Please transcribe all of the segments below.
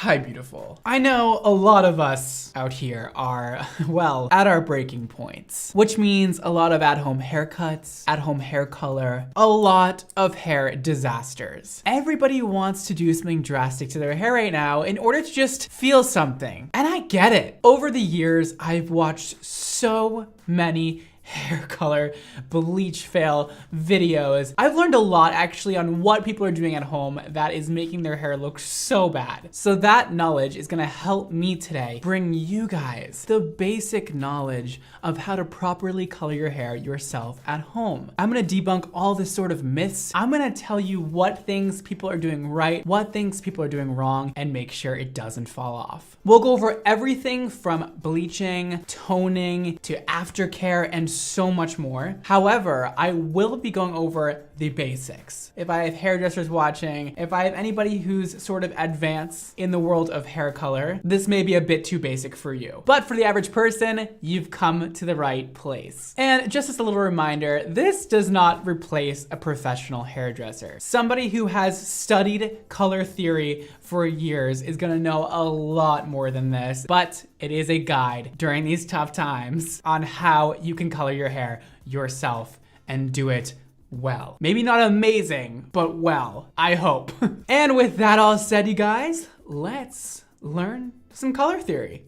Hi, beautiful. I know a lot of us out here are, well, at our breaking points, which means a lot of at-home haircuts, at-home hair color, a lot of hair disasters. Everybody wants to do something drastic to their hair right now in order to just feel something. And I get it. Over the years, I've watched so many hair color bleach fail videos. I've learned a lot actually on what people are doing at home that is making their hair look so bad. So that knowledge is gonna help me today bring you guys the basic knowledge of how to properly color your hair yourself at home. I'm gonna debunk all this sort of myths. I'm gonna tell you what things people are doing right, what things people are doing wrong, and make sure it doesn't fall off. We'll go over everything from bleaching, toning, to aftercare, and so much more. However, I will be going over the basics. If I have hairdressers watching, if I have anybody who's sort of advanced in the world of hair color, this may be a bit too basic for you. But for the average person, you've come to the right place. And just as a little reminder, this does not replace a professional hairdresser. Somebody who has studied color theory for years is gonna know a lot more than this, but it is a guide during these tough times on how you can color your hair yourself and do it well. Maybe not amazing, but well, I hope. And with that all said, you guys, let's learn some color theory.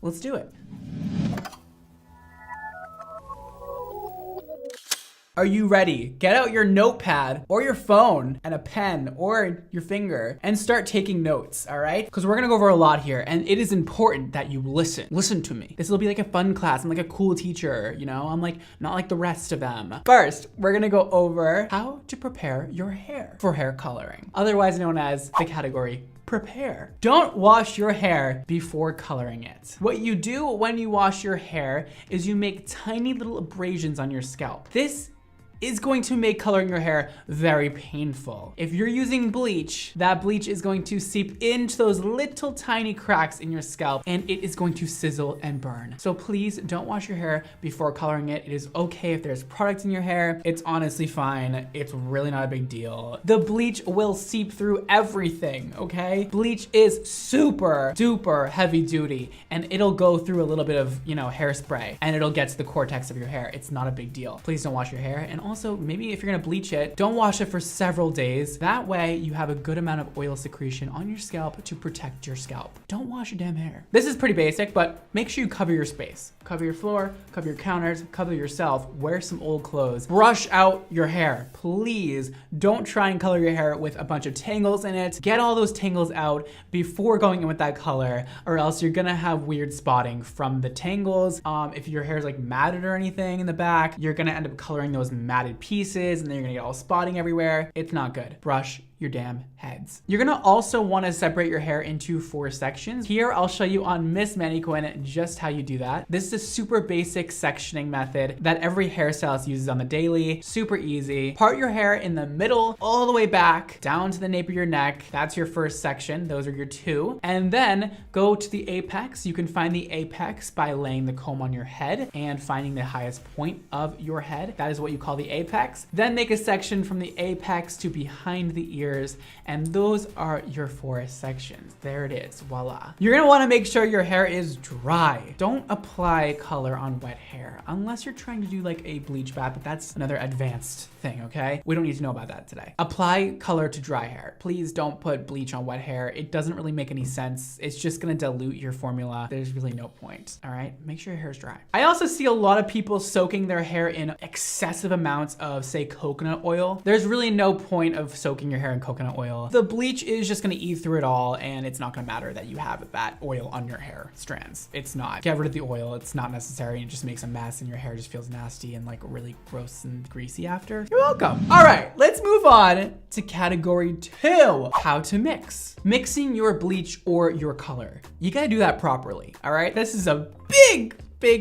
Let's do it. Are you ready? Get out your notepad or your phone and a pen or your finger and start taking notes, all right? Because we're gonna go over a lot here and it is important that you listen. Listen to me. This will be like a fun class. I'm like a cool teacher, you know? I'm like not like the rest of them. First, we're gonna go over how to prepare your hair for hair coloring, otherwise known as the category prepare. Don't wash your hair before coloring it. What you do when you wash your hair is you make tiny little abrasions on your scalp. This is going to make coloring your hair very painful. If you're using bleach, that bleach is going to seep into those little tiny cracks in your scalp and it is going to sizzle and burn. So please don't wash your hair before coloring it. It is okay if there's product in your hair. It's honestly fine. It's really not a big deal. The bleach will seep through everything, okay? Bleach is super duper heavy duty and it'll go through a little bit of, you know, hairspray and it'll get to the cortex of your hair. It's not a big deal. Please don't wash your hair. And also, maybe if you're gonna bleach it, don't wash it for several days. That way you have a good amount of oil secretion on your scalp to protect your scalp. Don't wash your damn hair. This is pretty basic, but make sure you cover your space. Cover your floor, cover your counters, cover yourself, wear some old clothes. Brush out your hair. Please don't try and color your hair with a bunch of tangles in it. Get all those tangles out before going in with that color, or else you're gonna have weird spotting from the tangles. If your hair is like matted or anything in the back, you're gonna end up coloring those matted pieces and then you're gonna get all spotting everywhere. It's not good. Brush your damn heads. You're gonna also wanna separate your hair into 4 sections. Here, I'll show you on Miss Mannequin just how you do that. This is a super basic sectioning method that every hairstylist uses on the daily. Super easy. Part your hair in the middle, all the way back, down to the nape of your neck. That's your first section. Those are your 2. And then go to the apex. You can find the apex by laying the comb on your head and finding the highest point of your head. That is what you call the apex. Then make a section from the apex to behind the ear, and those are your 4 sections. There it is, voila. You're gonna wanna make sure your hair is dry. Don't apply color on wet hair, unless you're trying to do like a bleach bath, but that's another advanced thing, okay? We don't need to know about that today. Apply color to dry hair. Please don't put bleach on wet hair. It doesn't really make any sense. It's just gonna dilute your formula. There's really no point, all right? Make sure your hair is dry. I also see a lot of people soaking their hair in excessive amounts of, say, coconut oil. There's really no point of soaking your hair in coconut oil. The bleach is just gonna eat through it all and it's not gonna matter that you have that oil on your hair strands. It's not. Get rid of the oil. It's not necessary. It just makes a mess and your hair just feels nasty and like really gross and greasy after. You're welcome. All right, let's move on to category 2, how to mix. Mixing your bleach or your color. You gotta do that properly, all right? This is a big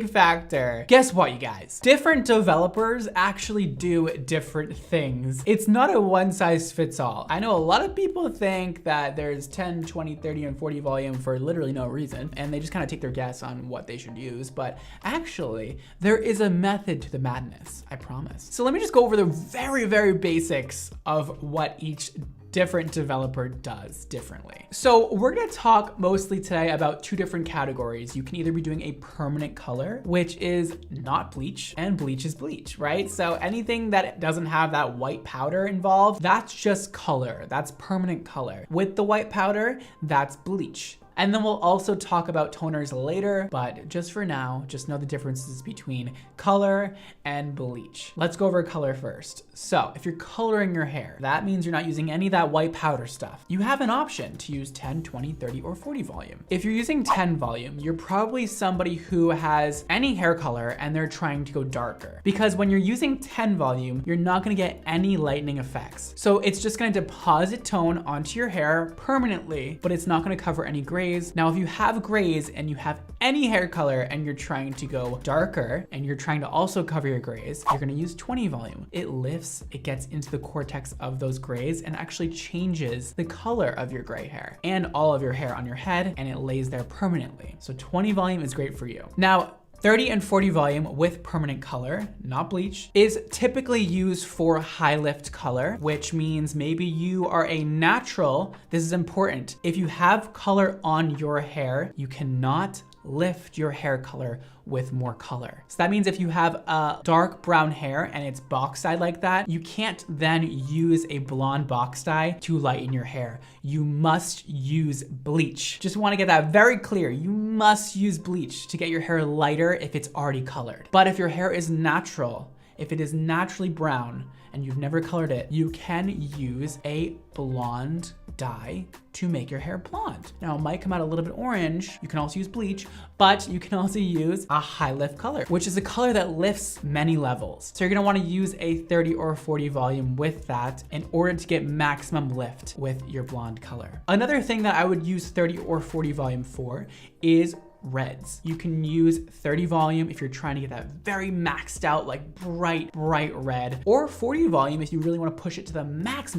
factor. Guess what, you guys? Different developers actually do different things. It's not a one size fits all. I know a lot of people think that there's 10, 20, 30, and 40 volume for literally no reason, and they just kind of take their guess on what they should use, but actually, there is a method to the madness, I promise. So let me just go over the very basics of what each different developer does differently. So we're gonna talk mostly today about two different categories. You can either be doing a permanent color, which is not bleach, and bleach is bleach, right? So anything that doesn't have that white powder involved, that's just color, that's permanent color. With the white powder, that's bleach. And then we'll also talk about toners later, but just for now, just know the differences between color and bleach. Let's go over color first. So if you're coloring your hair, that means you're not using any of that white powder stuff. You have an option to use 10, 20, 30, or 40 volume. If you're using 10 volume, you're probably somebody who has any hair color and they're trying to go darker. Because when you're using 10 volume, you're not gonna get any lightening effects. So it's just gonna deposit tone onto your hair permanently, but it's not gonna cover any grays. Now, if you have grays and you have any hair color and you're trying to go darker and you're trying to also cover your grays, you're gonna use 20 volume. It lifts, it gets into the cortex of those grays and actually changes the color of your gray hair and all of your hair on your head, and it lays there permanently. So 20 volume is great for you. Now, 30 and 40 volume with permanent color, not bleach, is typically used for high lift color, which means maybe you are a natural. This is important. If you have color on your hair, you cannot lift your hair color with more color. So that means if you have a dark brown hair and it's box dyed like that, you can't then use a blonde box dye to lighten your hair. You must use bleach. Just want to get that very clear. You must use bleach to get your hair lighter if it's already colored. But if your hair is natural, if it is naturally brown and you've never colored it, you can use a blonde dye to make your hair blonde. Now it might come out a little bit orange. You can also use bleach, but you can also use a high lift color, which is a color that lifts many levels. So you're gonna wanna use a 30 or 40 volume with that in order to get maximum lift with your blonde color. Another thing that I would use 30 or 40 volume for is reds. You can use 30 volume if you're trying to get that very maxed out, like bright red, or 40 volume if you really want to push it to the max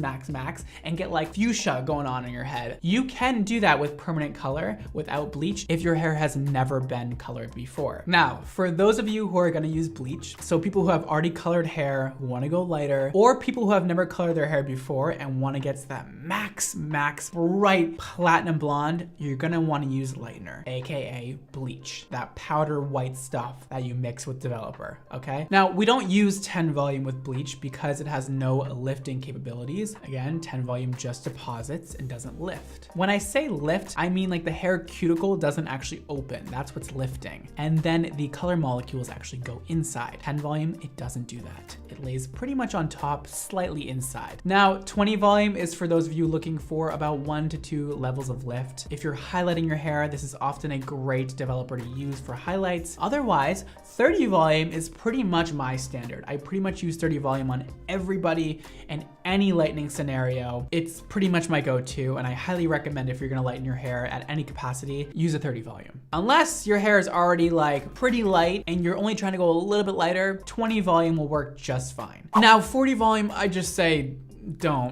and get like fuchsia going on in your head. You can do that with permanent color without bleach if your hair has never been colored before. Now, for those of you who are going to use bleach, so people who have already colored hair who want to go lighter, or people who have never colored their hair before and want to get to that max bright platinum blonde, you're going to want to use lightener, aka bleach, that powder white stuff that you mix with developer, okay? Now, we don't use 10 volume with bleach because it has no lifting capabilities. Again, 10 volume just deposits and doesn't lift. When I say lift, I mean like the hair cuticle doesn't actually open. That's what's lifting. And then the color molecules actually go inside. 10 volume, it doesn't do that. It lays pretty much on top, slightly inside. Now, 20 volume is for those of you looking for about 1 to 2 levels of lift. If you're highlighting your hair, this is often a great developer to use for highlights. Otherwise, 30 volume is pretty much my standard. I pretty much use 30 volume on everybody in any lightening scenario. It's pretty much my go-to, and I highly recommend if you're gonna lighten your hair at any capacity, use a 30 volume. Unless your hair is already like pretty light and you're only trying to go a little bit lighter, 20 volume will work just fine. Now, 40 volume, I just say,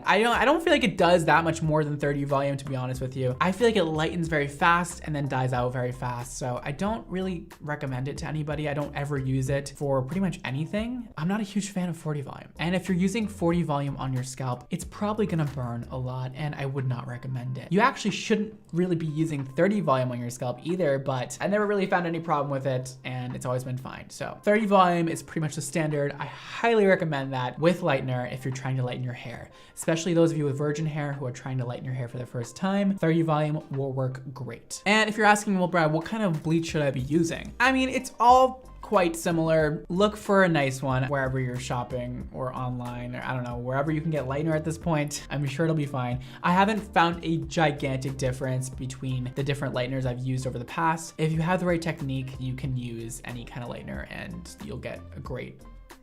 I don't feel like it does that much more than 30 volume, to be honest with you. I feel like it lightens very fast and then dies out very fast. So I don't really recommend it to anybody. I don't ever use it for pretty much anything. I'm not a huge fan of 40 volume. And if you're using 40 volume on your scalp, it's probably gonna burn a lot and I would not recommend it. You actually shouldn't really be using 30 volume on your scalp either, but I never really found any problem with it and it's always been fine. So 30 volume is pretty much the standard. I highly recommend that with lightener if you're trying to lighten your hair. Especially those of you with virgin hair who are trying to lighten your hair for the first time, 30 volume will work great. And if you're asking, well, Brad, what kind of bleach should I be using? I mean, it's all quite similar. Look for a nice one wherever you're shopping or online, or I don't know, wherever you can get lightener at this point. I'm sure it'll be fine. I haven't found a gigantic difference between the different lighteners I've used over the past. If you have the right technique, you can use any kind of lightener and you'll get a great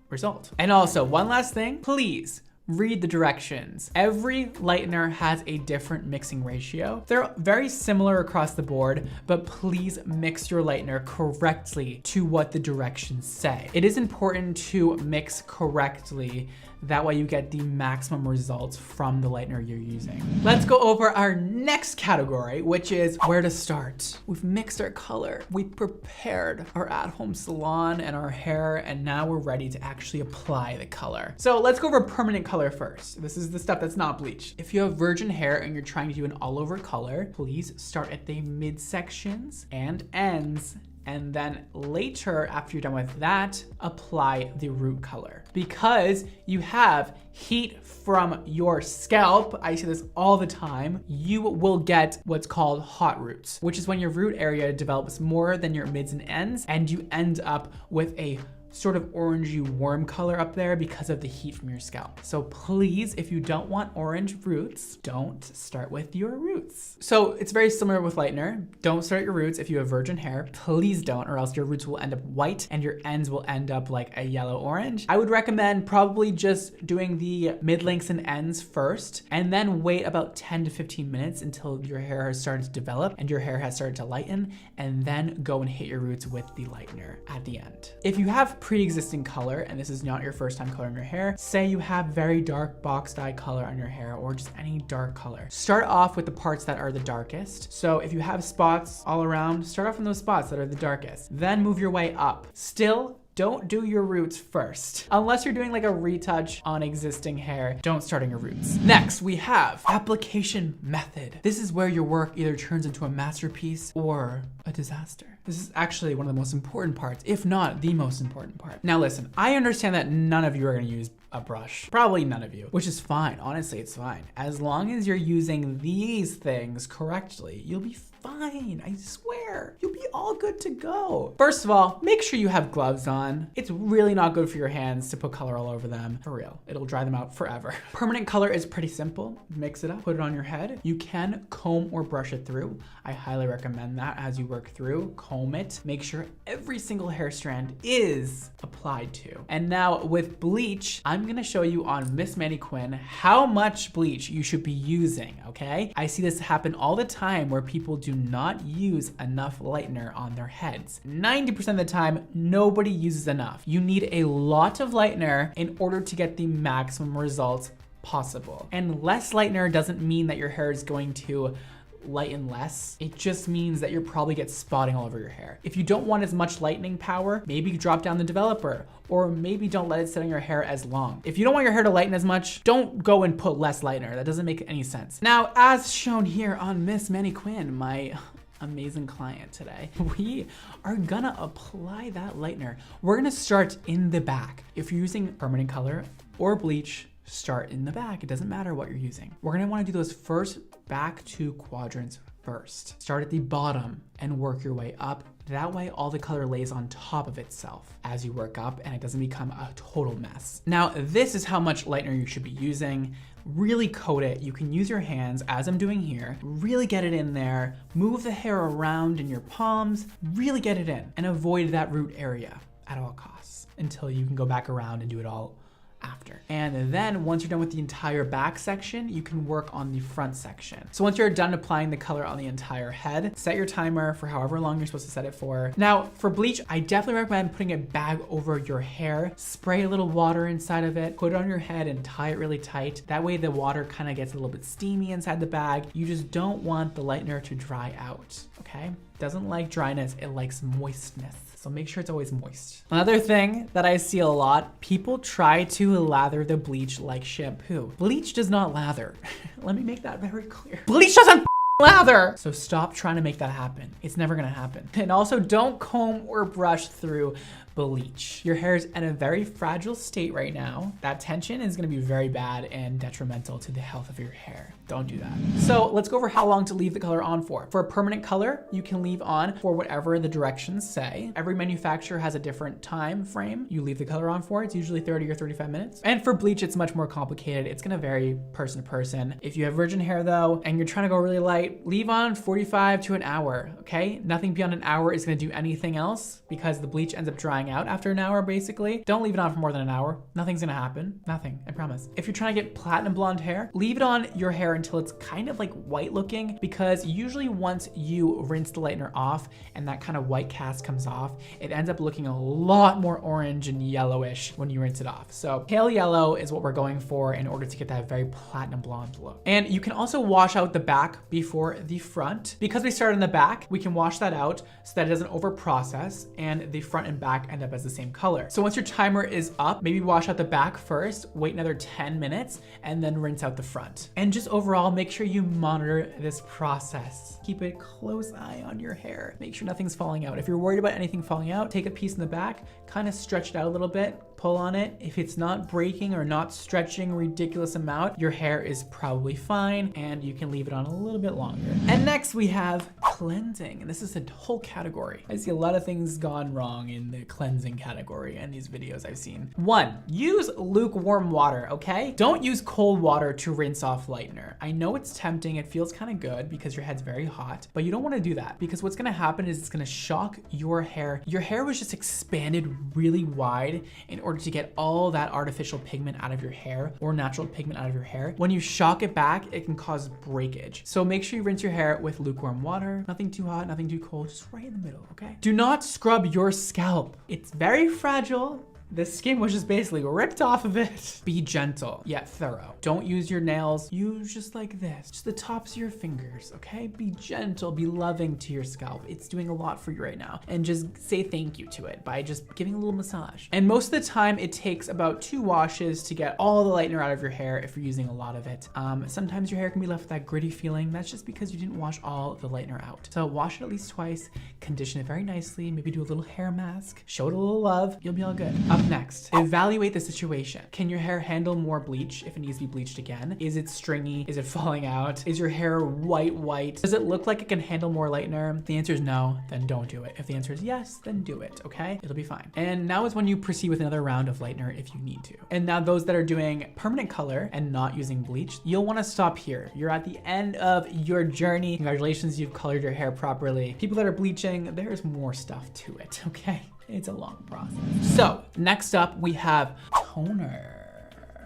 result. And also, one last thing, please read the directions. Every lightener has a different mixing ratio. They're very similar across the board, but please mix your lightener correctly to what the directions say. It is important to mix correctly That way you get the maximum results from the lightener you're using. Let's go over our next category, which is where to start. We've mixed our color. We prepared our at-home salon and our hair, and now we're ready to actually apply the color. So let's go over permanent color first. This is the stuff that's not bleach. If you have virgin hair and you're trying to do an all-over color, please start at the midsections and ends, and then later, after you're done with that, apply the root color. Because you have heat from your scalp, I see this all the time, you will get what's called hot roots, which is when your root area develops more than your mids and ends, and you end up with a sort of orangey warm color up there because of the heat from your scalp. So please, if you don't want orange roots, don't start with your roots. So it's very similar with lightener. Don't start at your roots if you have virgin hair. Please don't, or else your roots will end up white and your ends will end up like a yellow orange. I would recommend probably just doing the mid lengths and ends first, and then wait about 10 to 15 minutes until your hair has started to develop and your hair has started to lighten, and then go and hit your roots with the lightener at the end. If you have pre-existing color, and this is not your first time coloring your hair, say you have very dark box dye color on your hair or just any dark color, start off with the parts that are the darkest. So if you have spots all around, start off in those spots that are the darkest, then move your way up. Still, don't do your roots first. Unless you're doing like a retouch on existing hair, don't start on your roots. Next, we have application method. This is where your work either turns into a masterpiece or a disaster. This is actually one of the most important parts, if not the most important part. Now listen, I understand that none of you are gonna use a brush. Probably none of you, which is fine. Honestly, it's fine. As long as you're using these things correctly, you'll be fine. I swear, you'll be all good to go. First of all, make sure you have gloves on. It's really not good for your hands to put color all over them. For real, it'll dry them out forever. Permanent color is pretty simple. Mix it up, put it on your head. You can comb or brush it through. I highly recommend that as you work through. Comb it, make sure every single hair strand is applied to. And now with bleach, I'm gonna show you on Miss Manny Quinn how much bleach you should be using, okay? I see this happen all the time where people do not use enough lightener on their heads. 90% of the time, nobody uses enough. You need a lot of lightener in order to get the maximum results possible. And less lightener doesn't mean that your hair is going to lighten less. It just means that you'll probably get spotting all over your hair. If you don't want as much lightening power, maybe drop down the developer, or maybe don't let it sit on your hair as long. If you don't want your hair to lighten as much, don't go and put less lightener. That doesn't make any sense. Now, as shown here on Miss Manny Quinn, my amazing client today, we are gonna apply that lightener. We're gonna start in the back. If you're using permanent color or bleach, start in the back. It doesn't matter what you're using. We're gonna wanna do those first back two quadrants first. Start at the bottom and work your way up. That way all the color lays on top of itself as you work up and it doesn't become a total mess. Now, this is how much lightener you should be using. Really coat it. You can use your hands as I'm doing here. Really get it in there. Move the hair around in your palms. Really get it in and avoid that root area at all costs until you can go back around and do it all after. And then once you're done with the entire back section, you can work on the front section. So once you're done applying the color on the entire head, set your timer for however long you're supposed to set it for. Now for bleach, I definitely recommend putting a bag over your hair, spray a little water inside of it, put it on your head and tie it really tight. That way the water kind of gets a little bit steamy inside the bag. You just don't want the lightener to dry out, okay? It doesn't like dryness, it likes moistness. So make sure it's always moist. Another thing that I see a lot, people try to lather the bleach like shampoo. Bleach does not lather. Let me make that very clear. Bleach doesn't lather! So stop trying to make that happen. It's never gonna happen. And also don't comb or brush through bleach. Your hair is in a very fragile state right now. That tension is gonna be very bad and detrimental to the health of your hair. Don't do that. So let's go over how long to leave the color on for. For a permanent color, you can leave on for whatever the directions say. Every manufacturer has a different time frame you leave the color on for. It's usually 30 or 35 minutes. And for bleach, it's much more complicated. It's gonna vary person to person. If you have virgin hair though, and you're trying to go really light, leave on 45 to an hour, okay? Nothing beyond an hour is gonna do anything else because the bleach ends up drying drying out after an hour, basically. Don't leave it on for more than an hour. Nothing's gonna happen. Nothing, I promise. If you're trying to get platinum blonde hair, leave it on your hair until it's kind of like white looking, because usually once you rinse the lightener off and that kind of white cast comes off, it ends up looking a lot more orange and yellowish when you rinse it off. So pale yellow is what we're going for in order to get that very platinum blonde look. And you can also wash out the back before the front. Because we started in the back, we can wash that out so that it doesn't over process and the front and back end up as the same color. So once your timer is up, maybe wash out the back first, wait another 10 minutes, and then rinse out the front. And just overall, make sure you monitor this process. Keep a close eye on your hair. Make sure nothing's falling out. If you're worried about anything falling out, take a piece in the back, kind of stretch it out a little bit, pull on it. If it's not breaking or not stretching a ridiculous amount, your hair is probably fine and you can leave it on a little bit longer. And next we have cleansing. And this is a whole category. I see a lot of things gone wrong in the cleansing category in these videos I've seen. 1, use lukewarm water, okay? Don't use cold water to rinse off lightener. I know it's tempting, it feels kind of good because your head's very hot, but you don't want to do that because what's gonna happen is it's gonna shock your hair. Your hair was just expanded really wide in order to get all that artificial pigment out of your hair or natural pigment out of your hair. When you shock it back, it can cause breakage. So make sure you rinse your hair with lukewarm water, nothing too hot, nothing too cold, just right in the middle, okay? Do not scrub your scalp. It's very fragile. The skin was just basically ripped off of it. Be gentle, yet thorough. Don't use your nails. Use just like this, just the tops of your fingers, okay? Be gentle, be loving to your scalp. It's doing a lot for you right now. And just say thank you to it by just giving a little massage. And most of the time, it takes about 2 washes to get all the lightener out of your hair if you're using a lot of it. Sometimes your hair can be left with that gritty feeling. That's just because you didn't wash all the lightener out. So wash it at least twice, condition it very nicely, maybe do a little hair mask, show it a little love, you'll be all good. Up next, evaluate the situation. Can your hair handle more bleach if it needs to be bleached again? Is it stringy? Is it falling out? Is your hair white? Does it look like it can handle more lightener? If the answer is no, then don't do it. If the answer is yes, then do it, okay? It'll be fine. And now is when you proceed with another round of lightener if you need to. And now those that are doing permanent color and not using bleach, you'll wanna stop here. You're at the end of your journey. Congratulations, you've colored your hair properly. People that are bleaching, there's more stuff to it, okay? It's a long process. So next up we have toner.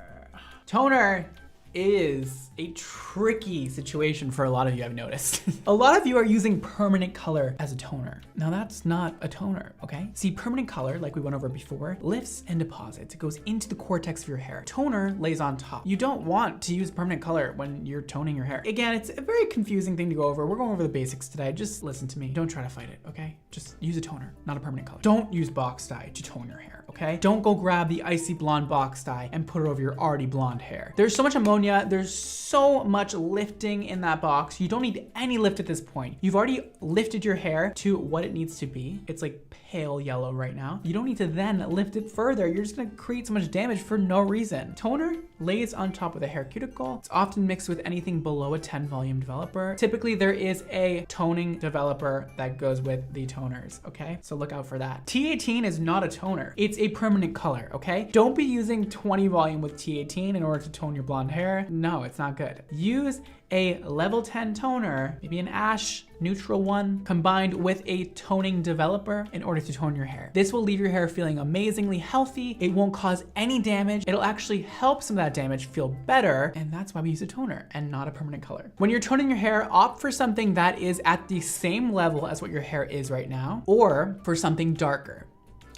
Toner is a tricky situation for a lot of you, I've noticed. A lot of you are using permanent color as a toner. Now that's not a toner, okay? See, permanent color, like we went over before, lifts and deposits. It goes into the cortex of your hair. Toner lays on top. You don't want to use permanent color when you're toning your hair. Again, it's a very confusing thing to go over. We're going over the basics today. Just listen to me. Don't try to fight it, okay? Just use a toner, not a permanent color. Don't use box dye to tone your hair, okay? Don't go grab the icy blonde box dye and put it over your already blonde hair. There's so much ammonia, there's so much lifting in that box. You don't need any lift at this point. You've already lifted your hair to what it needs to be. It's like pale yellow right now. You don't need to then lift it further. You're just gonna create so much damage for no reason. Toner lays on top of the hair cuticle. It's often mixed with anything below a 10 volume developer. Typically there is a toning developer that goes with the toners, okay? So look out for that. T18 is not a toner. It's a permanent color, okay? Don't be using 20 volume with T18 in order to tone your blonde hair. No, it's not good. Use a level 10 toner, maybe an ash neutral one, combined with a toning developer in order to tone your hair. This will leave your hair feeling amazingly healthy. It won't cause any damage. It'll actually help some of that damage feel better. And that's why we use a toner and not a permanent color. When you're toning your hair, opt for something that is at the same level as what your hair is right now, or for something darker.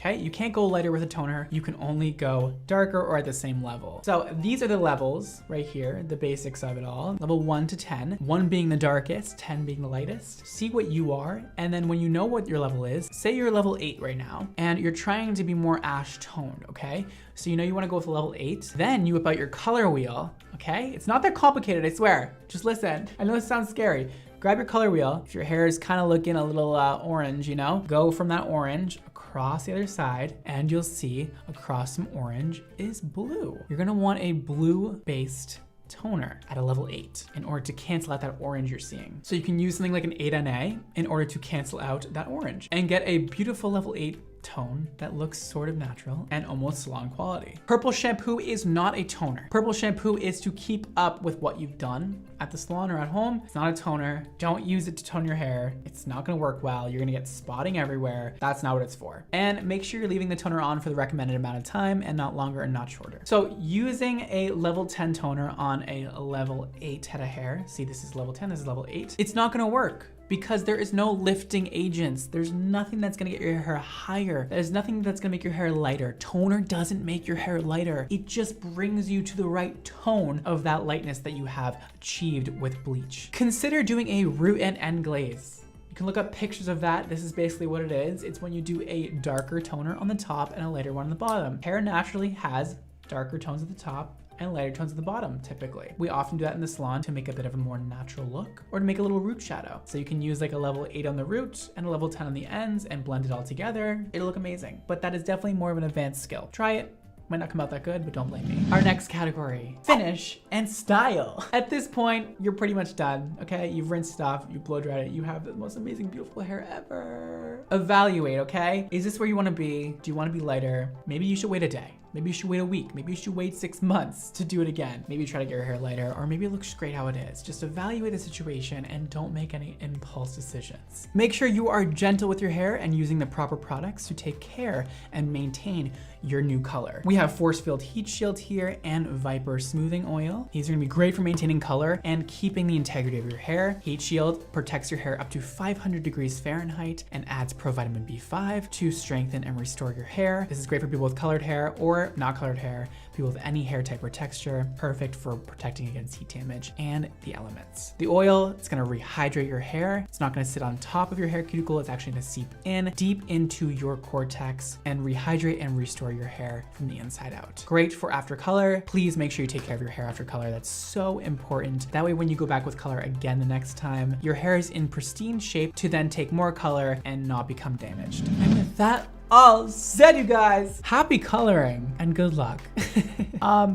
Okay, you can't go lighter with a toner. You can only go darker or at the same level. So these are the levels right here, the basics of it all. Level 1 to 10, 1 being the darkest, 10 being the lightest. See what you are, and then when you know what your level is, say you're level 8 right now, and you're trying to be more ash toned, okay? So you know you wanna go with level 8, then you whip out your color wheel, okay? It's not that complicated, I swear. Just listen. I know this sounds scary. Grab your color wheel. If your hair is kind of looking a little orange, you know, go from that orange across the other side, and you'll see across some orange is blue. You're gonna want a blue-based toner at a level 8 in order to cancel out that orange you're seeing. So you can use something like an 8NA in order to cancel out that orange and get a beautiful level 8 tone that looks sort of natural and almost salon quality. Purple shampoo is not a toner. Purple shampoo is to keep up with what you've done at the salon or at home. It's not a toner. Don't use it to tone your hair. It's not gonna work well. You're gonna get spotting everywhere. That's not what it's for. And make sure you're leaving the toner on for the recommended amount of time and not longer and not shorter. So using a level 10 toner on a level 8 head of hair, see this is level 10, this is level 8, it's not gonna work, because there is no lifting agents. There's nothing that's gonna get your hair higher. There's nothing that's gonna make your hair lighter. Toner doesn't make your hair lighter. It just brings you to the right tone of that lightness that you have achieved with bleach. Consider doing a root and end glaze. You can look up pictures of that. This is basically what it is. It's when you do a darker toner on the top and a lighter one on the bottom. Hair naturally has darker tones at the top and lighter tones at the bottom, typically. We often do that in the salon to make a bit of a more natural look or to make a little root shadow. So you can use like a level 8 on the root and a level 10 on the ends and blend it all together. It'll look amazing, but that is definitely more of an advanced skill. Try it. Might not come out that good, but don't blame me. Our next category, finish and style. At this point, you're pretty much done, okay? You've rinsed it off, you blow dried it, you have the most amazing, beautiful hair ever. Evaluate, okay? Is this where you wanna be? Do you wanna be lighter? Maybe you should wait a day. Maybe you should wait a week. Maybe you should wait 6 months to do it again. Maybe try to get your hair lighter, or maybe it looks great how it is. Just evaluate the situation and don't make any impulse decisions. Make sure you are gentle with your hair and using the proper products to take care and maintain your new color. We have Force Field Heat Shield here and Viper Smoothing Oil. These are gonna be great for maintaining color and keeping the integrity of your hair. Heat Shield protects your hair up to 500 degrees Fahrenheit and adds provitamin B5 to strengthen and restore your hair. This is great for people with colored hair or not colored hair, people with any hair type or texture, perfect for protecting against heat damage and the elements. The oil, it's gonna rehydrate your hair. It's not gonna sit on top of your hair cuticle. It's actually gonna seep in deep into your cortex and rehydrate and restore your hair from the inside out. Great for after color. Please make sure you take care of your hair after color. That's so important. That way when you go back with color again the next time, your hair is in pristine shape to then take more color and not become damaged. And with that all said, you guys, happy coloring and good luck.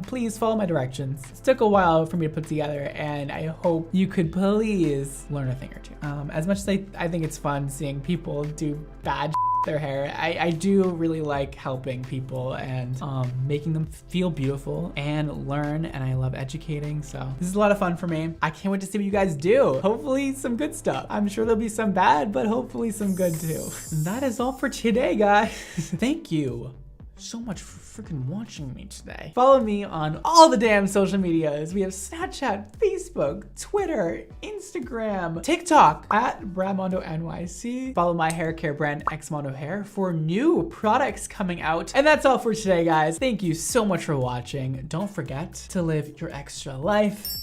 Please follow my directions. It took a while for me to put together and I hope you could please learn a thing or two. As much as I think it's fun seeing people do bad their hair, I do really like helping people and making them feel beautiful and learn, and I love educating, so this is a lot of fun for me. I can't wait to see what you guys do. Hopefully some good stuff. I'm sure there'll be some bad, but hopefully some good too. That is all for today, guys. Thank you so much for freaking watching me today. Follow me on all the damn social medias. We have Snapchat, Facebook, Twitter, Instagram, TikTok at Bramondo NYC. Follow my hair care brand Xmondo Hair for new products coming out. And that's all for today, guys. Thank you so much for watching. Don't forget to live your extra life.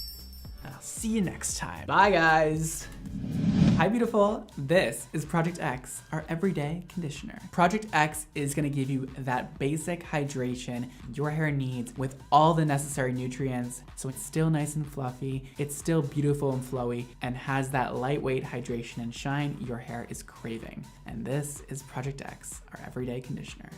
I'll see you next time. Bye, guys. Hi, beautiful. This is Project X, our everyday conditioner. Project X is gonna give you that basic hydration your hair needs with all the necessary nutrients, so it's still nice and fluffy, it's still beautiful and flowy, and has that lightweight hydration and shine your hair is craving. And this is Project X, our everyday conditioner.